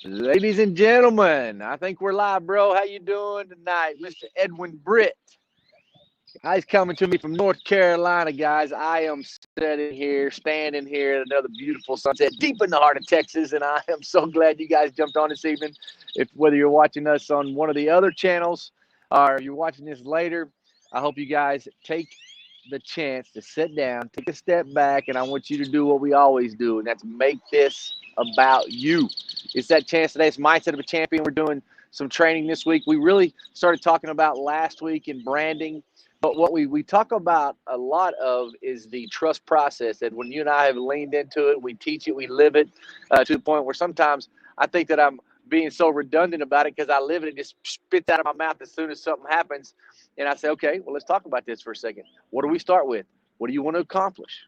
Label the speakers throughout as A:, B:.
A: Ladies and gentlemen, I think we're live, bro. How you doing tonight, Mr. Edwin Britt? He's coming to me from North Carolina, guys. I am standing here at another beautiful sunset deep in the heart of Texas, and I am so glad you guys jumped on this evening. Whether you're watching us on one of the other channels or you're watching this later, I hope you guys take the chance to sit down, take a step back, and I want you to do what we always do, and that's make this about you. It's that chance today. It's Mindset of a Champion. We're doing some training this week. We really started talking about last week in branding, but what we talk about a lot of is the trust process. And when you and I have leaned into it, we teach it, we live it to the point where sometimes I think that I'm being so redundant about it because I live it. It just spits out of my mouth as soon as something happens. And I say, okay, well, let's talk about this for a second. What do we start with? What do you want to accomplish?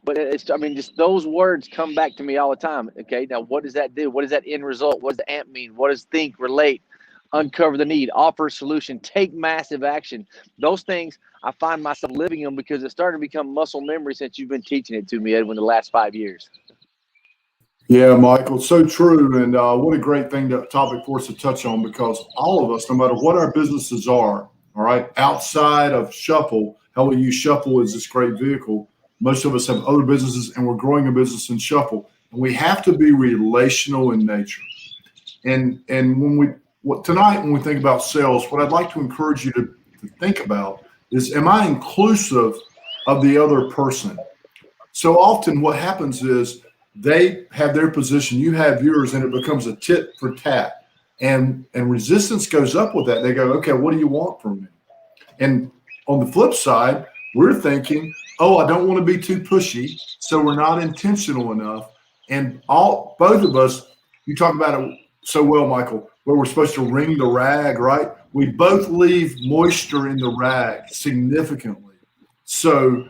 A: But just those words come back to me all the time. Okay, now what does that do? What does that end result? What does the AMP mean? What does think, relate, uncover the need, offer a solution, take massive action? Those things, I find myself living them because it's starting to become muscle memory since you've been teaching it to me, Edwin, the last 5 years.
B: Yeah, Michael, so true. And what a great topic for us to touch on, because all of us, no matter what our businesses are, all right, outside of Shuffle, how we use Shuffle as this great vehicle. Most of us have other businesses, and we're growing a business in Shuffle. And we have to be relational in nature. And tonight, when we think about sales, what I'd like to encourage you to think about is, am I inclusive of the other person? So often what happens is they have their position, you have yours, and it becomes a tit for tat. And resistance goes up with that. They go, okay, what do you want from me? And on the flip side, we're thinking, oh, I don't want to be too pushy, so we're not intentional enough. And both of us, you talk about it so well, Michael, where we're supposed to wring the rag, right? We both leave moisture in the rag significantly. So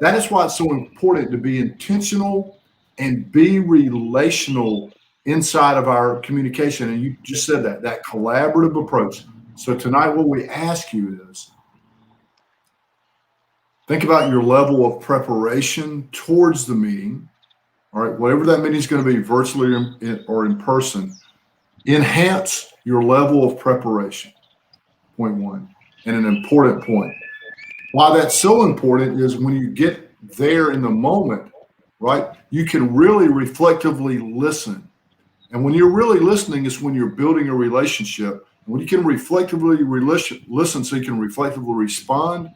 B: that is why it's so important to be intentional and be relational inside of our communication. And you just said that collaborative approach. So tonight, what we ask you is, think about your level of preparation towards the meeting. All right, whatever that meeting is going to be, virtually or in person, enhance your level of preparation. Point one, and an important point. Why that's so important is when you get there in the moment, right, you can really reflectively listen. And when you're really listening is when you're building a relationship. And when you can reflectively listen so you can reflectively respond,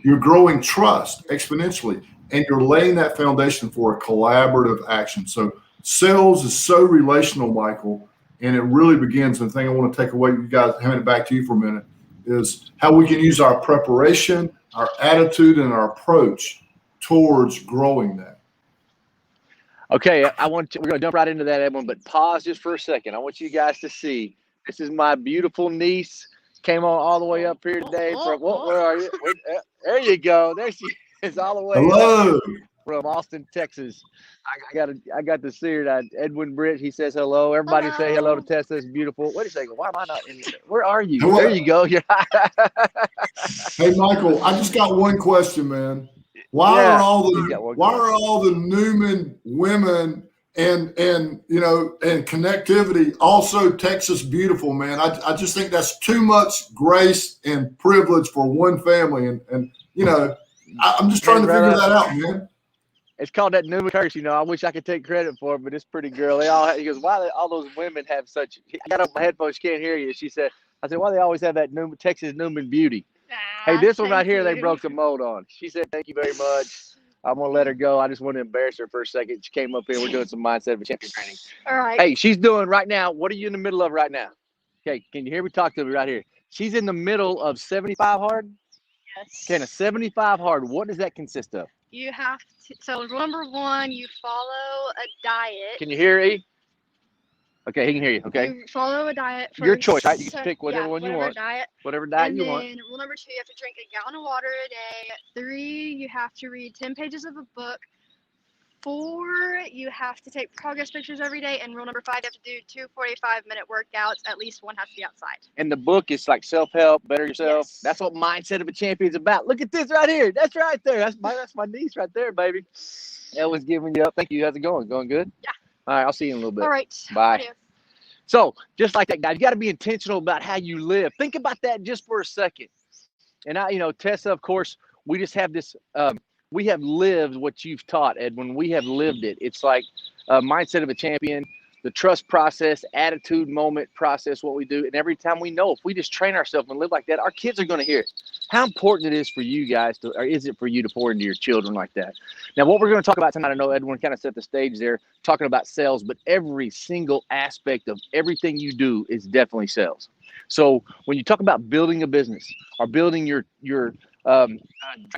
B: you're growing trust exponentially, and you're laying that foundation for a collaborative action. So sales is so relational, Michael, and it really begins. And the thing I want to take away, you guys, hand it back to you for a minute, is how we can use our preparation, our attitude, and our approach towards growing that.
A: Okay, we're going to jump right into that, Edwin, but pause just for a second. I want you guys to see, this is my beautiful niece. Came on all the way up here today. Where are you? Wait, there you go. There she is, all the way up from Austin, Texas. I got to see her. Edwin Britt, he says hello. Everybody hello. Say hello to Tessa. It's beautiful. Wait a second. Why am I not in? Where are you? Hello. There you go.
B: Hey, Michael, I just got one question, man. Why are all the Newman women and connectivity also Texas beautiful, man? I just think that's too much grace and privilege for one family, and I'm just trying to figure that out, man.
A: It's called that Newman curse. I wish I could take credit for it, but it's pretty girl. He goes, why do all those women have such? I got up my headphones, she can't hear you. I said, why do they always have that Texas Newman beauty? Hey, this one right here, they broke the mold on. She said, thank you very much. I'm going to let her go. I just want to embarrass her for a second. She came up here. We're doing some Mindset of a Champion training.
C: All right.
A: Hey, she's doing right now. What are you in the middle of right now? Okay, can you hear me? Talk to me right here. She's in the middle of 75 hard?
C: Yes.
A: Okay, a 75 hard. What does that consist of?
C: You have to, so number one, you follow a diet.
A: Can you hear E? Okay, he can hear you. Okay.
C: You follow a diet first.
A: Your choice, right? You can pick whatever one you want. Whatever diet you want.
C: And then rule number 2, you have to drink a gallon of water a day. 3, you have to read 10 pages of a book. 4, you have to take progress pictures every day. And rule number 5, you have to do 2 45-minute workouts. At least one has to be outside. And
A: the book is like self-help, better yourself.
C: Yes.
A: That's what Mindset of a Champion is about. Look at this right here. That's right there. That's my niece right there, baby. Ellen's giving you up. Thank you. How's it going? Going good?
C: Yeah.
A: All right. I'll see you in a little bit.
C: All right.
A: Bye. So just like that, guys, you got to be intentional about how you live. Think about that just for a second. And Tessa, of course, we just have this, we have lived what you've taught, Edwin. We have lived it. It's like a mindset of a champion, the trust process, attitude, moment process, what we do. And every time we know, if we just train ourselves and live like that, our kids are going to hear it. How important it is for you guys or is it for you to pour into your children like that? Now, what we're going to talk about tonight, I know Edwin kind of set the stage there, talking about sales, but every single aspect of everything you do is definitely sales. So when you talk about building a business or building your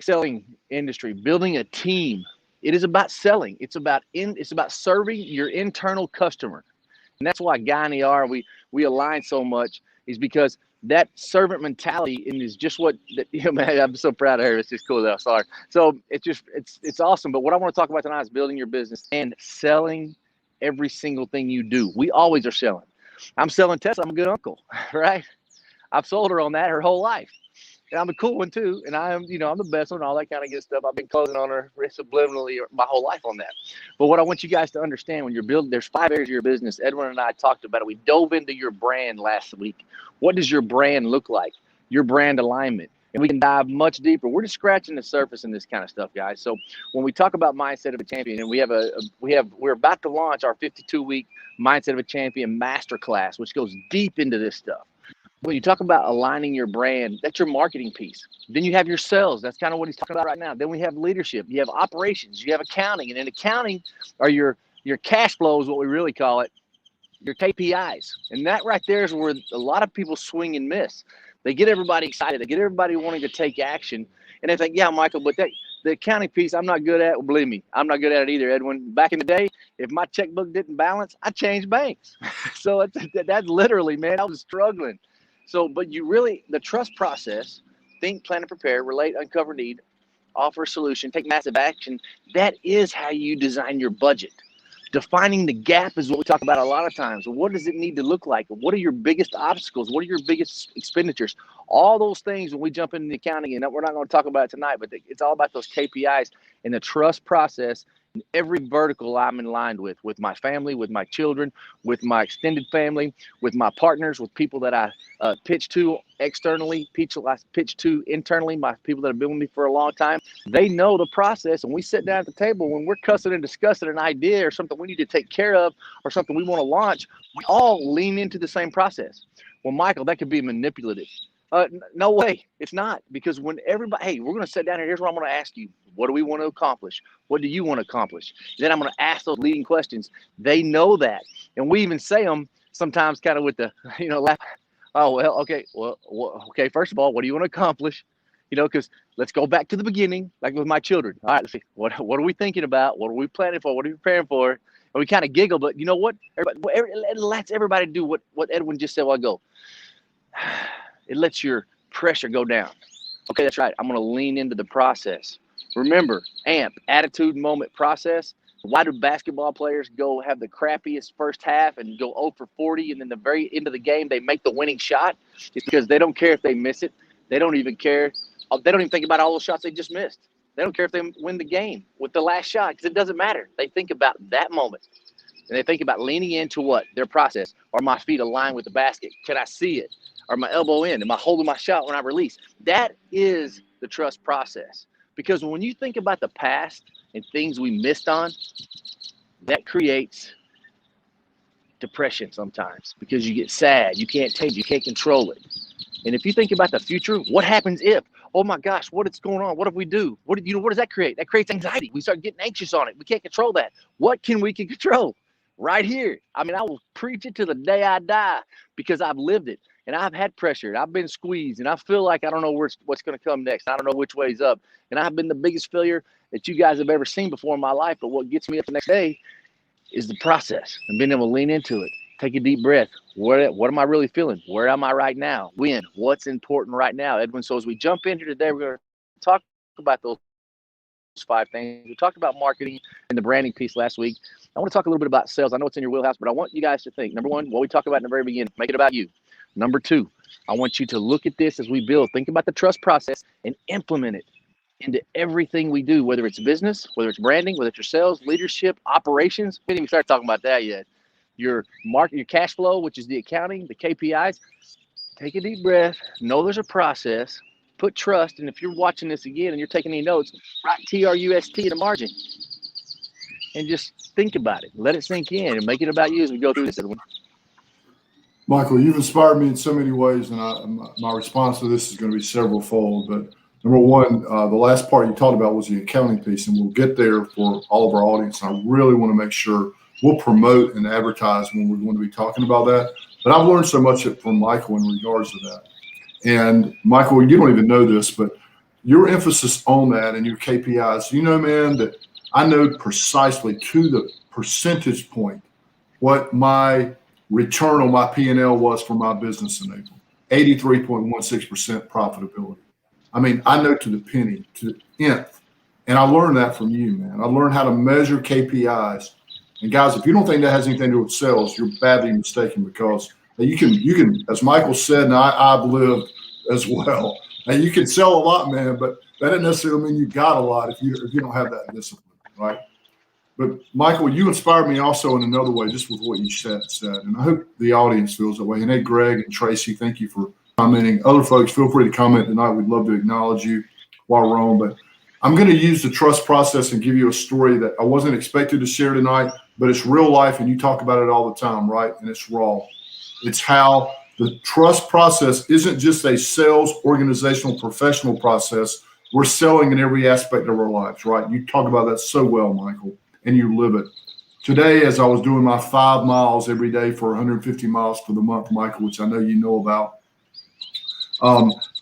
A: selling industry, building a team, it is about selling. It's about serving your internal customer. And that's why Guy and ER, we align so much, is because that servant mentality is just what, man, I'm so proud of her. It's just cool that I saw her. So it's awesome. But what I want to talk about tonight is building your business and selling every single thing you do. We always are selling. I'm selling Tessa. I'm a good uncle, right? I've sold her on that her whole life. And I'm a cool one too. And I'm the best one, all that kind of good stuff. I've been closing on her subliminally my whole life on that. But what I want you guys to understand, when you're building, there's 5 areas of your business. Edwin and I talked about it. We dove into your brand last week. What does your brand look like? Your brand alignment. And we can dive much deeper. We're just scratching the surface in this kind of stuff, guys. So when we talk about mindset of a champion, and we're about to launch our 52-week mindset of a champion masterclass, which goes deep into this stuff. When you talk about aligning your brand, that's your marketing piece. Then you have your sales. That's kind of what he's talking about right now. Then we have leadership. You have operations. You have accounting. And in accounting are your cash flows, what we really call it, your KPIs. And that right there is where a lot of people swing and miss. They get everybody excited. They get everybody wanting to take action. And they think, yeah, Michael, but the accounting piece I'm not good at. Well, believe me, I'm not good at it either, Edwin. Back in the day, if my checkbook didn't balance, I changed banks. So that's literally, man, I was struggling. So, but the trust process, think, plan, and prepare, relate, uncover need, offer a solution, take massive action. That is how you design your budget. Defining the gap is what we talk about a lot of times. What does it need to look like? What are your biggest obstacles? What are your biggest expenditures? All those things when we jump into the accounting, and we're not going to talk about it tonight, but it's all about those KPIs and the trust process. In every vertical I'm in line with my family, with my children, with my extended family, with my partners, with people that I pitch to externally, people I pitch to internally, my people that have been with me for a long time. They know the process, and we sit down at the table when we're cussing and discussing an idea or something we need to take care of or something we want to launch. We all lean into the same process. Well, Michael, that could be manipulative. No way, it's not, because when everybody, hey, we're going to sit down here. Here's what I'm going to ask you. What do we want to accomplish? What do you want to accomplish? Then I'm going to ask those leading questions. They know that. And we even say them sometimes kind of with the, laugh. Oh, well, okay. Well, okay. First of all, what do you want to accomplish? Because let's go back to the beginning, like with my children. All right, let's see. What are we thinking about? What are we planning for? What are we preparing for? And we kind of giggle, but you know what? It lets everybody do what Edwin just said a while ago. It lets your pressure go down. Okay, that's right. I'm going to lean into the process. Remember, AMP, attitude, moment, process. Why do basketball players go have the crappiest first half and go 0 for 40, and then the very end of the game they make the winning shot? It's because they don't care if they miss it. They don't even care. They don't even think about all those shots they just missed. They don't care if they win the game with the last shot, because it doesn't matter. They think about that moment. And they think about leaning into what? Their process. Are my feet aligned with the basket? Can I see it? Are my elbow in? Am I holding my shot when I release? That is the trust process. Because when you think about the past and things we missed on, that creates depression sometimes, because you get sad. You can't change. You can't control it. And if you think about the future, what happens if? Oh my gosh, what is going on? What if we do? What does that create? That creates anxiety. We start getting anxious on it. We can't control that. What can we control? Right here. I mean, I will preach it to the day I die, because I've lived it. And I've had pressure. I've been squeezed. And I feel like I don't know what's going to come next. I don't know which way's up. And I've been the biggest failure that you guys have ever seen before in my life. But what gets me up the next day is the process and being able to lean into it. Take a deep breath. What am I really feeling? Where am I right now? When? What's important right now, Edwin? So as we jump into today, we're going to talk about those 5 things. We talked about marketing and the branding piece last week. I want to talk a little bit about sales. I know it's in your wheelhouse, but I want you guys to think. Number 1, what we talked about in the very beginning, make it about you. Number 2, I want you to look at this as we build. Think about the trust process and implement it into everything we do, whether it's business, whether it's branding, whether it's your sales, leadership, operations. We didn't even start talking about that yet. your cash flow, which is the accounting, the KPIs, take a deep breath. Know there's a process. Put trust. And if you're watching this again and you're taking any notes, write TRUST in the margin. And just think about it. Let it sink in and make it about you as we go through this, Edwin.
B: Michael, you've inspired me in so many ways, and my response to this is going to be several-fold. But number one, the last part you talked about was the accounting piece, and we'll get there for all of our audience. I really want to make sure we'll promote and advertise when we're going to be talking about that. But I've learned so much from Michael in regards to that. And Michael, you don't even know this, but your emphasis on that and your KPIs, you know, man, that I know precisely to the percentage point what my return on my P&L was for my business in April. 83.16% profitability. I mean, I know to the penny, to the nth. And I learned that from you, man. I learned how to measure KPIs. And guys, if you don't think that has anything to do with sales, you're badly mistaken, because you can, as Michael said, and I've lived as well, and you can sell a lot, man, but that doesn't necessarily mean you got a lot if you don't have that discipline, right? But Michael, you inspired me also in another way, just with what you said. And I hope the audience feels that way. And hey, Greg and Tracy, thank you for commenting. Other folks, feel free to comment tonight. We'd love to acknowledge you while we're on. But I'm going to use the trust process and give you a story that I wasn't expected to share tonight, but it's real life, and you talk about it all the time, right? And it's raw. It's how the trust process isn't just a sales, organizational, professional process. We're selling in every aspect of our lives, right? You talk about that so well, Michael, and you live it. Today, as I was doing my 5 miles every day for 150 miles for the month, Michael, which I know you know about,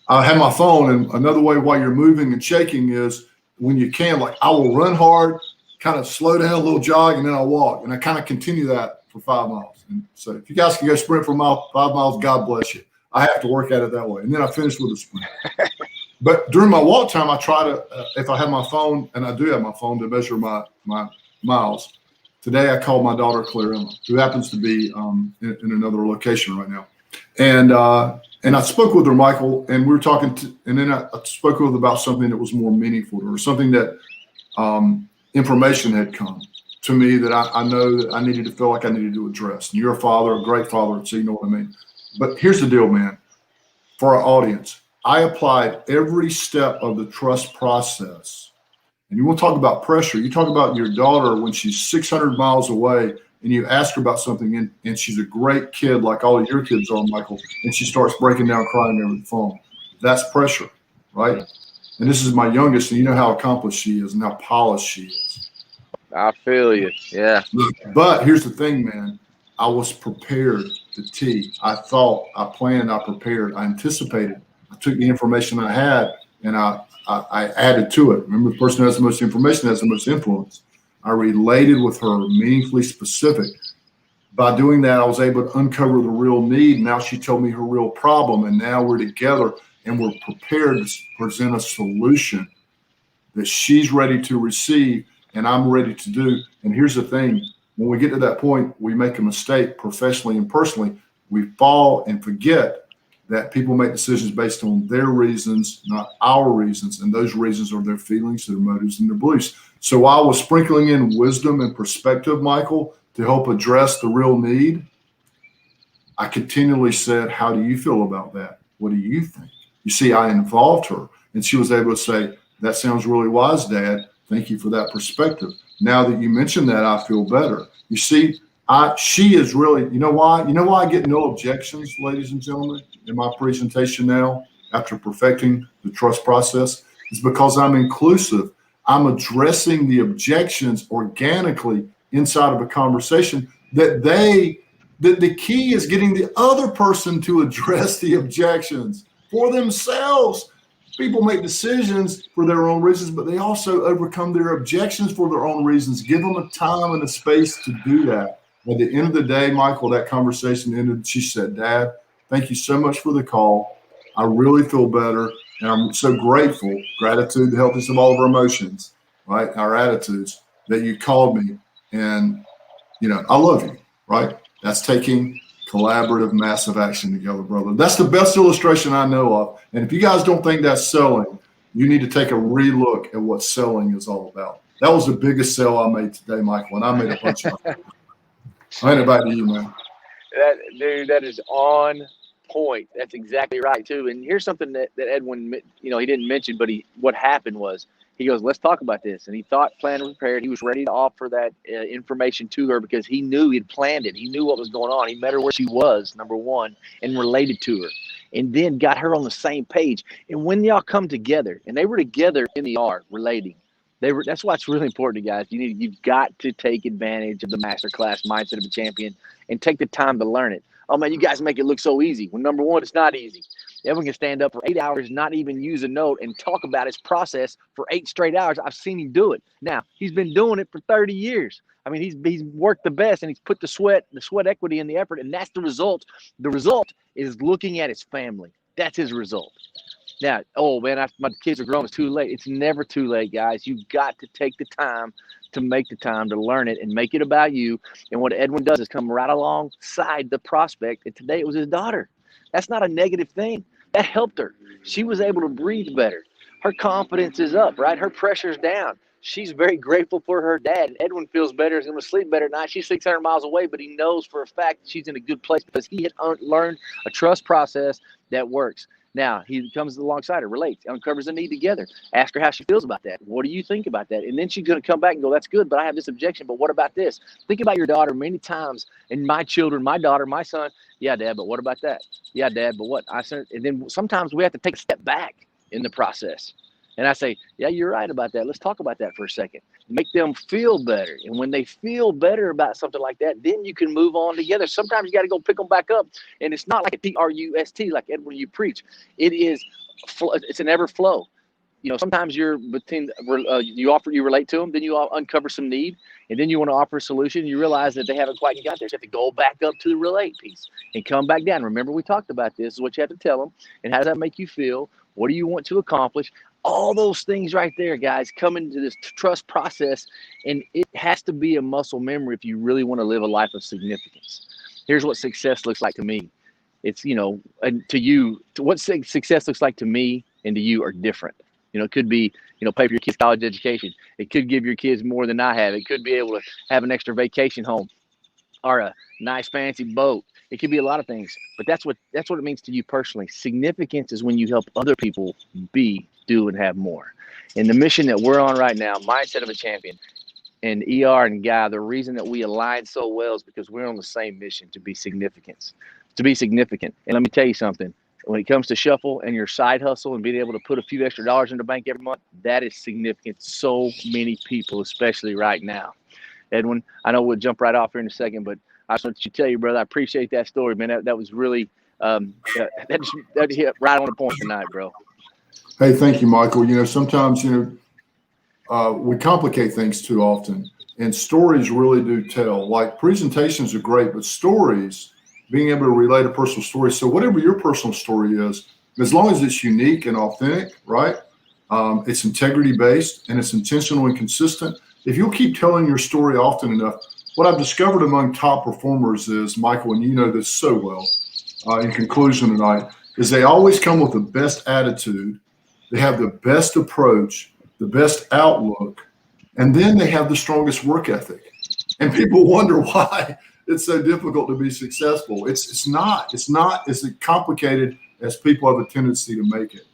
B: I had my phone. And another way while you're moving and shaking is when you can, like I will run hard, kind of slow down a little jog, and then I'll walk. And I kind of continue that for 5 miles. And so if you guys can go sprint for 5 miles, God bless you. I have to work at it that way. And then I finish with a sprint. But during my walk time, I try to, if I have my phone, and I do have my phone to measure my miles. Today, I called my daughter, Clarilla, who happens to be in another location right now. And I spoke with her, Michael, and we were talking, and then I spoke with her about something that was more meaningful to her, something that information had come to me that I know that I needed to feel like I needed to address. And you're a father, a great father, so you know what I mean. But here's the deal, man. For our audience, I applied every step of the trust process. And you want to talk about pressure. You talk about your daughter when she's 600 miles away, and you ask her about something, and she's a great kid like all of your kids are, Michael, and she starts breaking down crying over the phone. That's pressure, right? And this is my youngest, and you know how accomplished she is and how polished she is.
A: I feel you. Yeah.
B: But here's the thing, man. I was prepared to T. I thought, I planned, I prepared, I anticipated. I took the information I had and I added to it. Remember, the person who has the most information has the most influence. I related with her, meaningfully specific. By doing that, I was able to uncover the real need. Now she told me her real problem, and now we're together and we're prepared to present a solution that she's ready to receive and I'm ready to do. And here's the thing. When we get to that point, we make a mistake professionally and personally. We fall and forget that people make decisions based on their reasons, not our reasons. And those reasons are their feelings, their motives, and their beliefs. So while I was sprinkling in wisdom and perspective, Michael, to help address the real need, I continually said, how do you feel about that? What do you think? You see, I involved her, and she was able to say, that sounds really wise, Dad. Thank you for that perspective. Now that you mentioned that, I feel better. You see, she is really, you know why? You know why I get no objections, ladies and gentlemen, in my presentation now, after perfecting the trust process? Is because I'm inclusive. I'm addressing the objections organically inside of a conversation that the key is getting the other person to address the objections for themselves. People make decisions for their own reasons, but they also overcome their objections for their own reasons. Give them a time and a space to do that. At the end of the day, Michael, that conversation ended. She said, Dad, thank you so much for the call. I really feel better. And I'm so grateful. Gratitude, the healthiest of all of our emotions, right? Our attitudes, that you called me. And, you know, I love you, right? That's taking collaborative, massive action together, brother. That's the best illustration I know of. And if you guys don't think that's selling, you need to take a relook at what selling is all about. That was the biggest sale I made today, Michael, and I made a bunch of them. I hand it back to you, man.
A: That is on point. That's exactly right too. And here's something that Edwin, he didn't mention, but what happened was he goes, let's talk about this. And he thought, planned, and prepared. He was ready to offer that information to her because he knew he'd planned it. He knew what was going on. He met her where she was, number one, and related to her, and then got her on the same page. And when y'all come together, and they were together in the art relating, that's why it's really important, guys. You've got to take advantage of the masterclass mindset of a champion and take the time to learn it. Oh man, you guys make it look so easy. Well, number one, it's not easy. Everyone can stand up for 8 hours, not even use a note, and talk about his process for 8 straight hours. I've seen him do it. Now, he's been doing it for 30 years. I mean, he's worked the best, and he's put the sweat equity, and the effort, and that's the result. The result is looking at his family. That's his result. Now, oh man, my kids are grown. It's too late. It's never too late, guys. You've got to take the time to make the time to learn it and make it about you. And what Edwin does is come right alongside the prospect. And today it was his daughter. That's not a negative thing. That helped her. She was able to breathe better. Her confidence is up, right? Her pressure's down. She's very grateful for her dad. Edwin feels better. He's going to sleep better at night. She's 600 miles away, but he knows for a fact she's in a good place because he had learned a trust process that works. Now, he comes alongside her, relates, uncovers the need together. Ask her how she feels about that. What do you think about that? And then she's going to come back and go, that's good, but I have this objection. But what about this? Think about your daughter many times, and my children, my daughter, my son. Yeah, Dad, but what about that? Yeah, Dad, but what? And then sometimes we have to take a step back in the process. And I say, yeah, you're right about that. Let's talk about that for a second. Make them feel better. And when they feel better about something like that, then you can move on together. Sometimes you got to go pick them back up. And it's not like a TRUST, like Edwin, you preach. It's an ever flow. Sometimes you relate to them, then you uncover some need, and then you want to offer a solution. You realize that they haven't quite got there. So you have to go back up to the relate piece and come back down. Remember, we talked about this. Is what you have to tell them. And how does that make you feel? What do you want to accomplish? All those things right there, guys, come into this trust process, and it has to be a muscle memory if you really want to live a life of significance. Here's what success looks like to me. It's, and to you, what success looks like to me and to you are different. It could be, pay for your kids' college education. It could give your kids more than I have. It could be able to have an extra vacation home or a nice fancy boat. It could be a lot of things, but that's what it means to you personally. Significance is when you help other people do and have more. And the mission that we're on right now, Mindset of a Champion, and ER and Guy, the reason that we align so well is because we're on the same mission to be significant. And let me tell you something. When it comes to shuffle and your side hustle and being able to put a few extra dollars in the bank every month, that is significant. So many people, especially right now. Edwin, I know we'll jump right off here in a second, but I just want to tell you, brother, I appreciate that story, man. That was really that hit right on the point tonight, bro.
B: Hey, thank you, Michael. Sometimes, we complicate things too often, and stories really do tell. Like, presentations are great, but stories, being able to relate a personal story. So whatever your personal story is, as long as it's unique and authentic, right? It's integrity-based and it's intentional and consistent. If you'll keep telling your story often enough, what I've discovered among top performers is, Michael, and you know this so well, in conclusion tonight, is they always come with the best attitude. They have the best approach, the best outlook, and then they have the strongest work ethic. And people wonder why it's so difficult to be successful. It's not as complicated as people have a tendency to make it.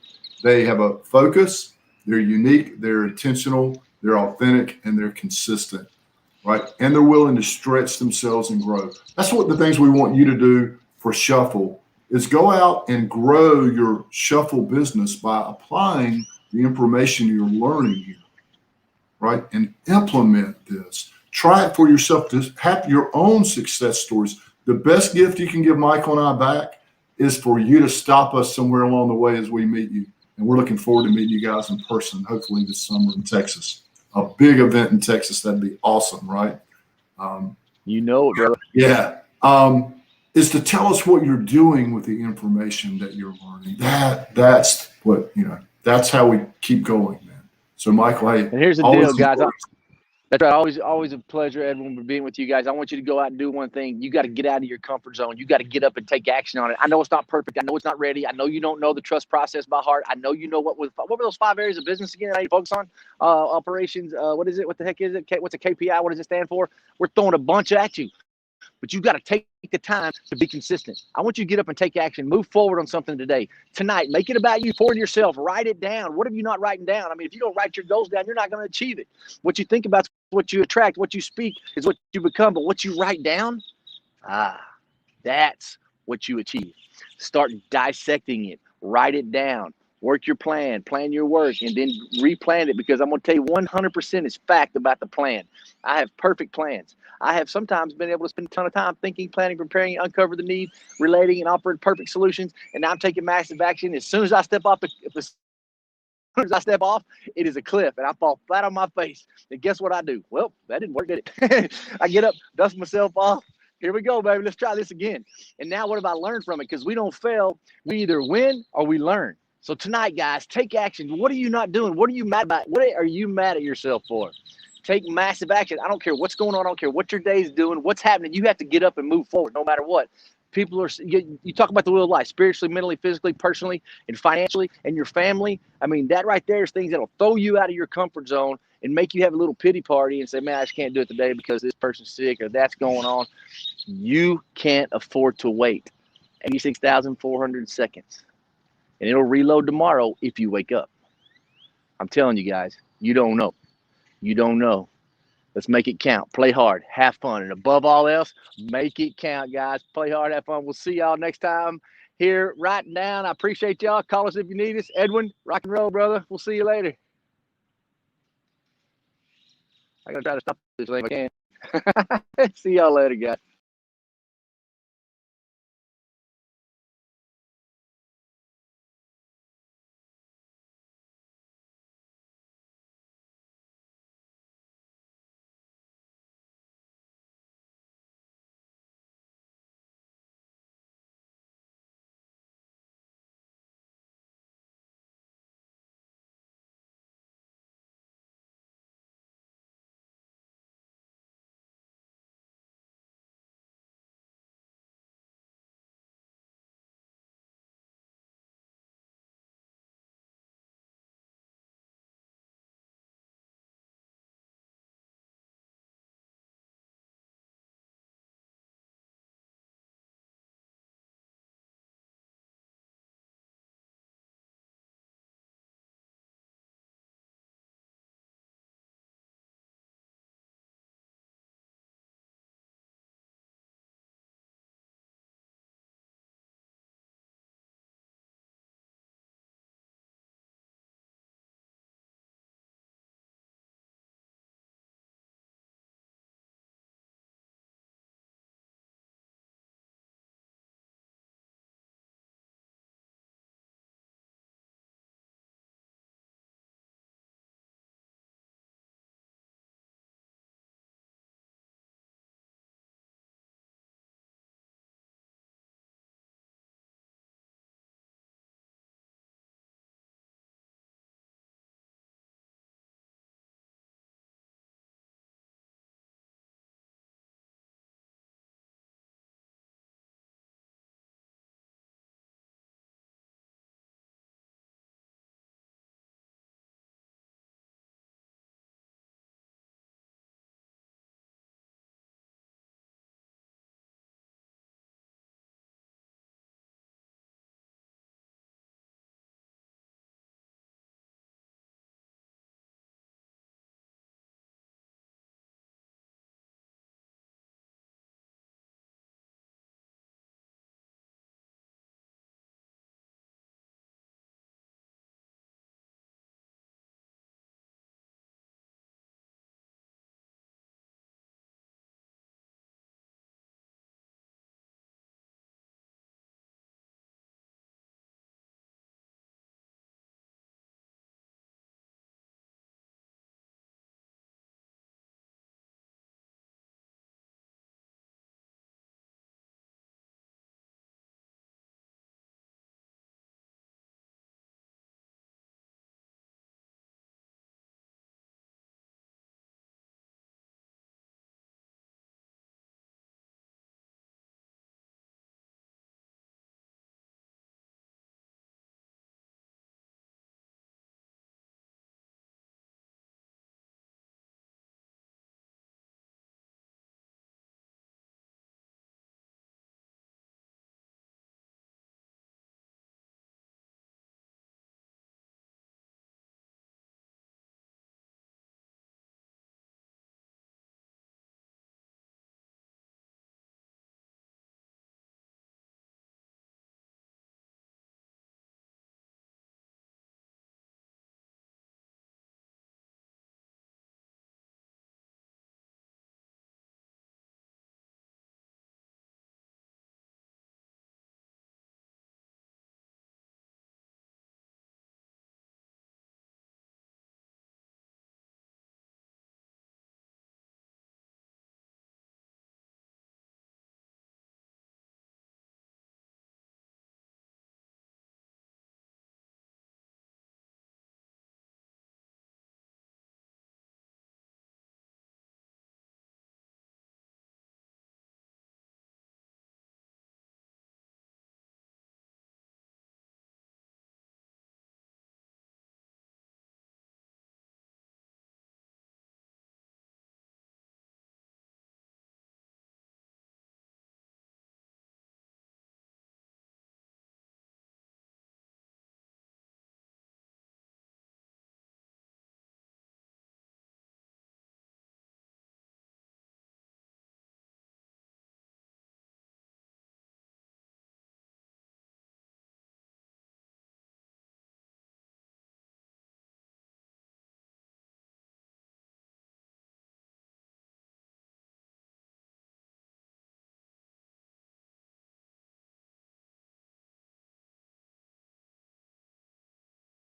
B: They have a focus, they're unique, they're intentional, they're authentic, and they're consistent, right? And they're willing to stretch themselves and grow. That's what the things we want you to do for Shuffle is go out and grow your Shuffle business by applying the information you're learning here, right? And implement this. Try it for yourself to have your own success stories. The best gift you can give Michael and I back is for you to stop us somewhere along the way as we meet you. And we're looking forward to meeting you guys in person, hopefully this summer in Texas. A big event in Texas, that'd be awesome, right?
A: Brother.
B: Yeah. Is to tell us what you're doing with the information that you're learning. That's what, that's how we keep going, man. So Michael, hey.
A: And here's the deal, guys. That's right. Always a pleasure, Edwin, being with you guys. I want you to go out and do one thing. You got to get out of your comfort zone. You got to get up and take action on it. I know it's not perfect. I know it's not ready. I know you don't know the trust process by heart. I know you know what were those 5 areas of business again that you focus on? Operations. What is it? What the heck is it? What's a KPI? What does it stand for? We're throwing a bunch at you. but you've got to take the time to be consistent. I want you to get up and take action. Move forward on something today. Tonight, make it about you. Pour it yourself. Write it down. What have you not writing down? I mean, if you don't write your goals down, you're not going to achieve it. What you think about is what you attract. What you speak is what you become. But what you write down, that's what you achieve. Start dissecting it. Write it down. Work your plan your work, and then replan it, because I'm going to tell you 100% is fact about the plan. I have perfect plans. I have sometimes been able to spend a ton of time thinking, planning, preparing, uncover the need, relating, and offering perfect solutions. And now I'm taking massive action. As soon as I step off, it is a cliff, and I fall flat on my face. And guess what I do? Well, that didn't work, did it? I get up, dust myself off. Here we go, baby. Let's try this again. And now what have I learned from it? Because we don't fail. We either win or we learn. So tonight, guys, take action. What are you not doing? What are you mad about? What are you mad at yourself for? Take massive action. I don't care what's going on. I don't care what your day's doing, what's happening. You have to get up and move forward no matter what. People are, you talk about the will of life, spiritually, mentally, physically, personally, and financially, and your family. I mean, that right there is things that'll throw you out of your comfort zone and make you have a little pity party and say, man, I just can't do it today because this person's sick or that's going on. You can't afford to wait 86,400 seconds. And it'll reload tomorrow if you wake up. I'm telling you guys, you don't know. You don't know. Let's make it count. Play hard. Have fun. And above all else, make it count, guys. Play hard. Have fun. We'll see y'all next time here. Writing down. I appreciate y'all. Call us if you need us. Edwin, rock and roll, brother. We'll see you later. I got to try to stop this thing if I can. See y'all later, guys.